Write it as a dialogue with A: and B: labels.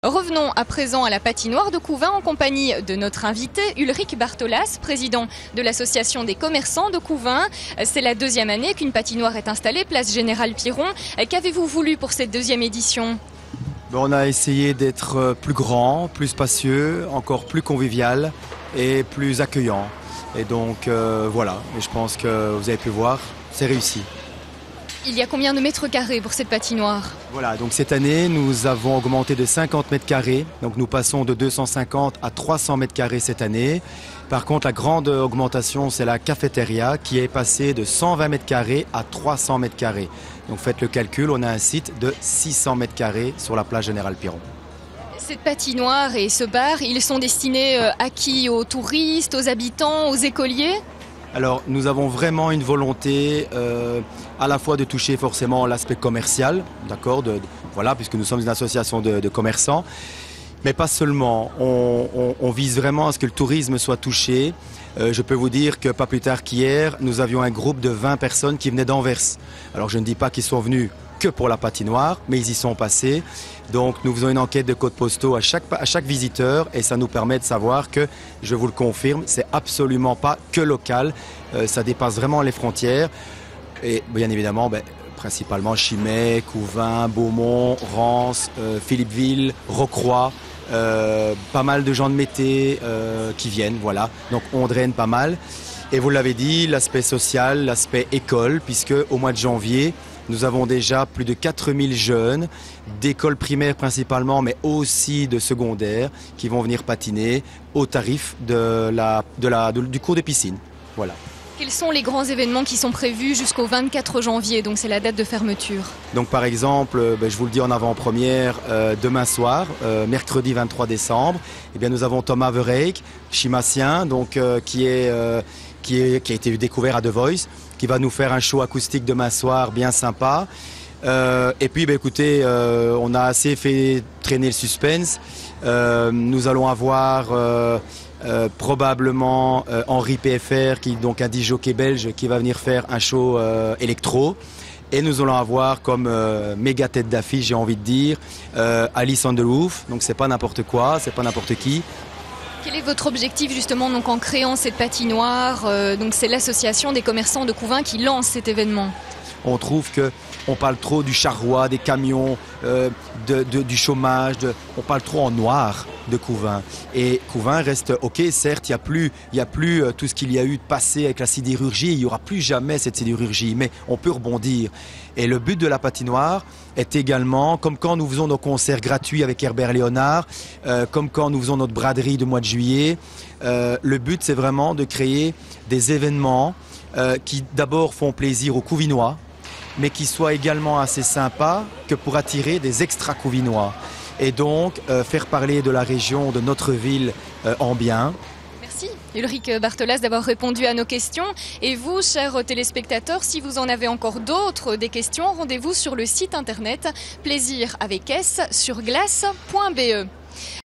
A: Revenons à présent à la patinoire de Couvain en compagnie de notre invité Ulrich Bartholas, président de l'association des commerçants de Couvain. C'est la deuxième année qu'une patinoire est installée, place Général Piron. Qu'avez-vous voulu pour cette deuxième édition ?
B: On a essayé d'être plus grand, plus spacieux, encore plus convivial et plus accueillant. Et donc voilà, et je pense que vous avez pu voir, c'est réussi.
A: Il y a combien de mètres carrés pour cette patinoire ?
B: Voilà, donc cette année, nous avons augmenté de 50 mètres carrés. Donc nous passons de 250 à 300 mètres carrés cette année. Par contre, la grande augmentation, c'est la cafétéria qui est passée de 120 mètres carrés à 300 mètres carrés. Donc faites le calcul, on a un site de 600 mètres carrés sur la plage Général Piron.
A: Cette patinoire et ce bar, ils sont destinés à qui ? Aux touristes, aux habitants, aux écoliers ?
B: Alors, nous avons vraiment une volonté à la fois de toucher forcément l'aspect commercial, d'accord, voilà, puisque nous sommes une association de commerçants, mais pas seulement. On vise vraiment à ce que le tourisme soit touché. Je peux vous dire que pas plus tard qu'hier, nous avions un groupe de 20 personnes qui venaient d'Anvers. Alors, je ne dis pas qu'ils sont venus que pour la patinoire, mais ils y sont passés. Donc nous faisons une enquête de codes postaux à chaque visiteur et ça nous permet de savoir que, je vous le confirme, c'est absolument pas que local, ça dépasse vraiment les frontières. Et bien évidemment, principalement Chimay, Couvain, Beaumont, Rance, Philippeville, Rocroi, pas mal de gens de Mété qui viennent, voilà. Donc on draine pas mal. Et vous l'avez dit, l'aspect social, l'aspect école, puisque au mois de janvier, nous avons déjà plus de 4000 jeunes, d'écoles primaires principalement, mais aussi de secondaires, qui vont venir patiner au tarif du cours de piscine. Voilà.
A: Quels sont les grands événements qui sont prévus jusqu'au 24 janvier, donc c'est la date de fermeture?
B: Donc par exemple, je vous le dis en avant-première, demain soir, mercredi 23 décembre, eh bien, nous avons Thomas Vereyck, chimassien, donc, qui a été découvert à The Voice, qui va nous faire un show acoustique demain soir bien sympa. Et puis écoutez, on a assez fait traîner le suspense. Nous allons avoir probablement Henri PFR, qui donc un DJ belge qui va venir faire un show électro. Et nous allons avoir comme méga tête d'affiche, j'ai envie de dire, Alice on the Roof. Donc c'est pas n'importe quoi, c'est pas n'importe qui.
A: Quel est votre objectif justement donc, en créant cette patinoire donc c'est l'association des commerçants de Couvain qui lance cet événement.
B: On trouve qu'on parle trop du charroi, des camions, du chômage, on parle trop en noir de Couvain. Et Couvain reste, ok, certes, il n'y a plus tout ce qu'il y a eu de passé avec la sidérurgie, il n'y aura plus jamais cette sidérurgie, mais on peut rebondir. Et le but de la patinoire est également, comme quand nous faisons nos concerts gratuits avec Herbert Léonard, comme quand nous faisons notre braderie de mois de juillet, le but c'est vraiment de créer des événements qui d'abord font plaisir aux Couvinois, mais qui soient également assez sympas que pour attirer des extra-Couvinois. Et donc, faire parler de la région, de notre ville en bien.
A: Merci Ulrich Bartholas d'avoir répondu à nos questions. Et vous, chers téléspectateurs, si vous en avez encore d'autres, des questions, rendez-vous sur le site internet plaisir avec s sur glace.be.